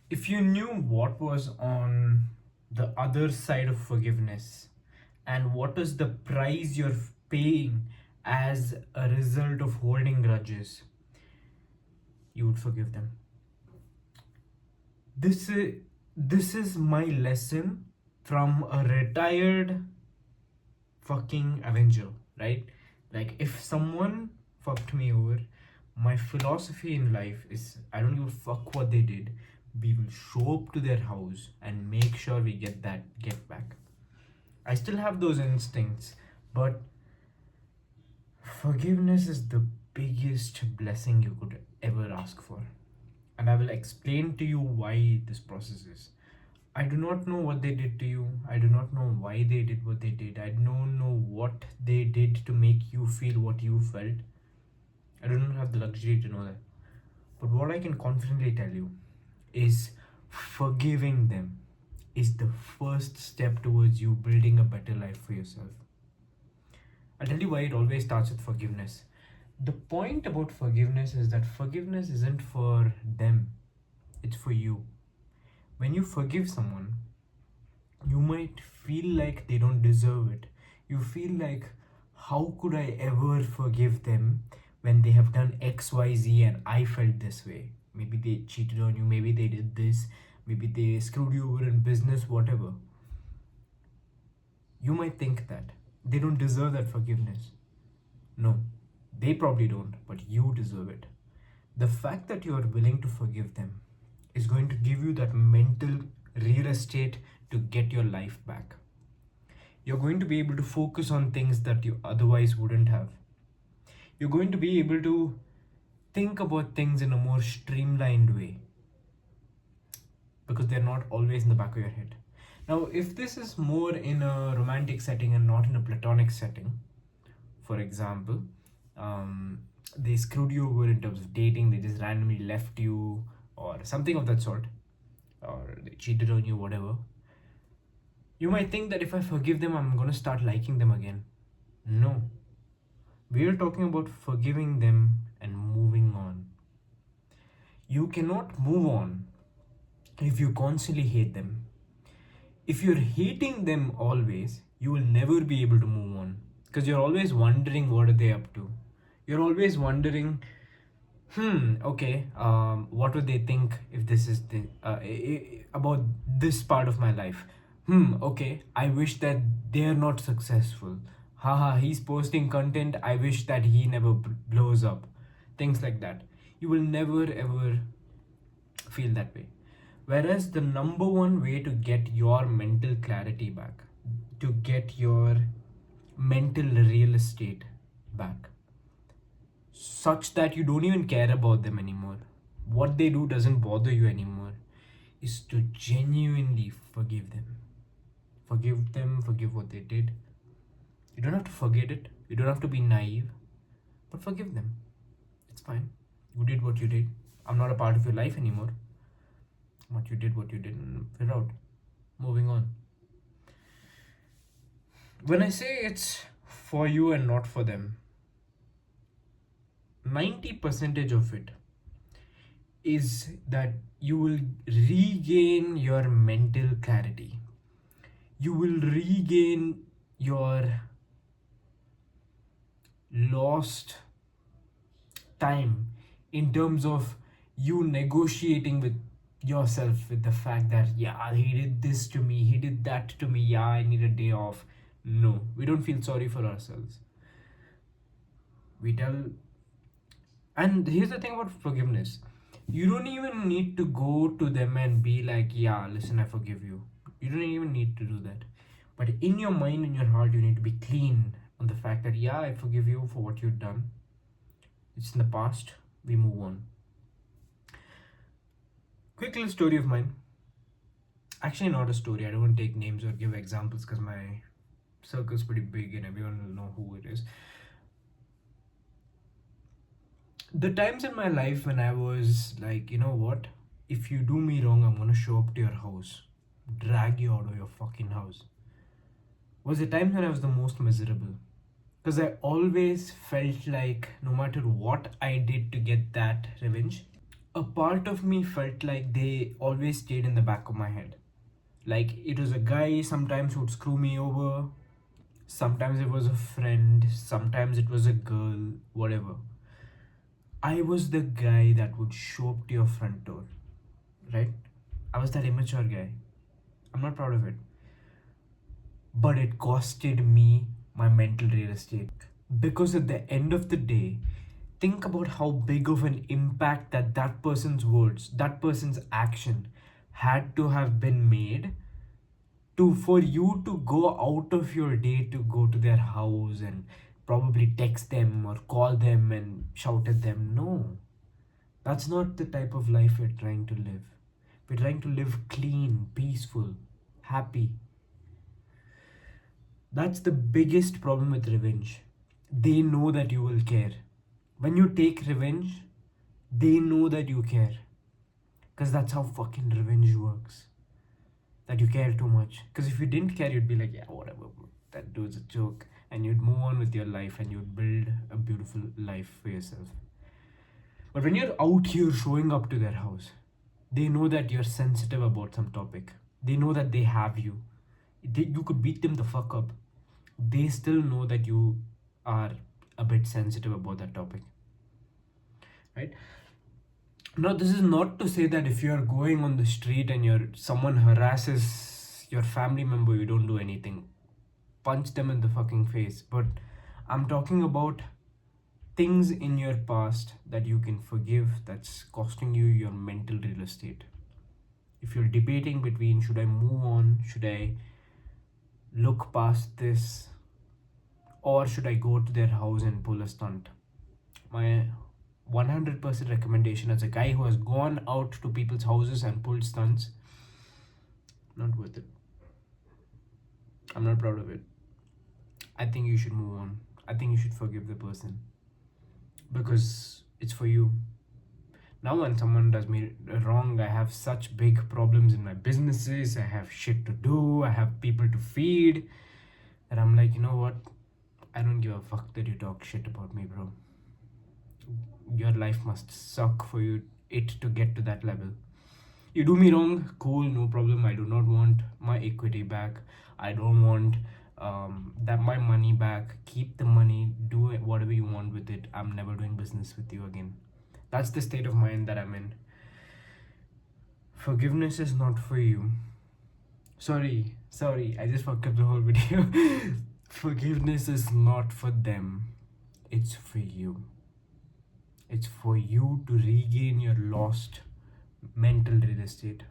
If you knew what was on the other side of forgiveness and what is the price you're paying as a result of holding grudges, you would forgive them. This is this is my lesson from a retired fucking Avenger, right? Like if someone fucked me over, my philosophy in life is I don't give a fuck what they did. We will show up to their house and make sure we get back. I still have those instincts, but forgiveness is the biggest blessing you could ever ask for. And I will explain to you why this process is. I do not know what they did to you. I do not know why they did what they did. I don't know what they did to make you feel what you felt. I do not have the luxury to know that. But what I can confidently tell you is forgiving them is the first step towards you building a better life for yourself. I'll tell you why it always starts with forgiveness. The point about forgiveness is that forgiveness isn't for them, it's for you. When you forgive someone, you might feel like they don't deserve it. You feel like, how could I ever forgive them when they have done XYZ and I felt this way? Maybe they cheated on you, maybe they did this, maybe they screwed you over in business, whatever. You might think that they don't deserve that forgiveness. No, they probably don't, but you deserve it. The fact that you are willing to forgive them is going to give you that mental real estate to get your life back. You're going to be able to focus on things that you otherwise wouldn't have. You're going to be able to think about things in a more streamlined way because they're not always in the back of your head. Now, if this is more in a romantic setting and not in a platonic setting, for example, they screwed you over in terms of dating, they just randomly left you, or something of that sort, or they cheated on you, whatever. You might think that if I forgive them, I'm gonna start liking them again. No. We are talking about forgiving them and moving on. You cannot move on if you constantly hate them. If you're hating them always, you will never be able to move on because you're always wondering what are they up to. You're always wondering, okay, what would they think if this is about this part of my life? Okay, I wish that they're not successful. Haha, he's posting content. I wish that he never blows up. Things like that. You will never ever feel that way. Whereas the number one way to get your mental clarity back, to get your mental real estate back, such that you don't even care about them anymore, what they do doesn't bother you anymore, is to genuinely forgive them. Forgive them, forgive what they did. You don't have to forget it, you don't have to be naive, but forgive them. It's fine. You did what you did. I'm not a part of your life anymore. What you did, and we're out. Moving on. When I say it's for you and not for them, 90% of it is that you will regain your mental clarity. You will regain your lost time in terms of you negotiating with yourself with the fact that, yeah, he did this to me, he did that to me, yeah, I need a day off. No, we don't feel sorry for ourselves. We tell, and here's the thing about forgiveness, you don't even need to go to them and be like, yeah, listen, I forgive you. You don't even need to do that. But in your mind, in your heart, you need to be clean on the fact that, yeah, I forgive you for what you've done. It's in the past, we move on. Quick little story of mine. Actually, not a story. I don't want to take names or give examples because my circle's pretty big and everyone will know who it is. The times in my life when I was like, you know what? If you do me wrong, I'm gonna show up to your house, drag you out of your fucking house, was the times when I was the most miserable. Because I always felt like no matter what I did to get that revenge, a part of me felt like they always stayed in the back of my head. Like it was a guy sometimes who'd screw me over, sometimes it was a friend, sometimes it was a girl, whatever. I was the guy that would show up to your front door, right? I was that immature guy. I'm not proud of it. But it costed me my mental real estate. Because at the end of the day, think about how big of an impact that person's words, that person's action had to have been made to for you to go out of your day to go to their house and probably text them or call them and shout at them. No, that's not the type of life we're trying to live. We're trying to live clean, peaceful, happy. That's the biggest problem with revenge. They know that you will care. When you take revenge, they know that you care. Because that's how fucking revenge works. That you care too much. Because if you didn't care, you'd be like, yeah, whatever, bro. That dude's a joke. And you'd move on with your life and you'd build a beautiful life for yourself. But when you're out here showing up to their house, they know that you're sensitive about some topic. They know that they have you. You could beat them the fuck up. They still know that you are a bit sensitive about that topic. Right? Now, this is not to say that if you are going on the street and someone harasses your family member, you don't do anything. Punch them in the fucking face. But I'm talking about things in your past that you can forgive that's costing you your mental real estate. If you're debating between should I move on, should I look past this, or should I go to their house and pull a stunt, my 100% recommendation as a guy who has gone out to people's houses and pulled stunts, not worth it. I'm not proud of it. I think you should move on. I think you should forgive the person because it's for you. Now, when someone does me wrong, I have such big problems in my businesses. I have shit to do. I have people to feed. And I'm like, you know what? I don't give a fuck that you talk shit about me, bro. Your life must suck for it to get to that level. You do me wrong, cool, no problem. I do not want my equity back. I don't want that my money back. Keep the money, do it, whatever you want with it. I'm never doing business with you again. That's the state of mind that I'm in. Forgiveness is not for you. Sorry, I just fucked up the whole video. Forgiveness is not for them, it's for you. It's for you to regain your lost mental real estate.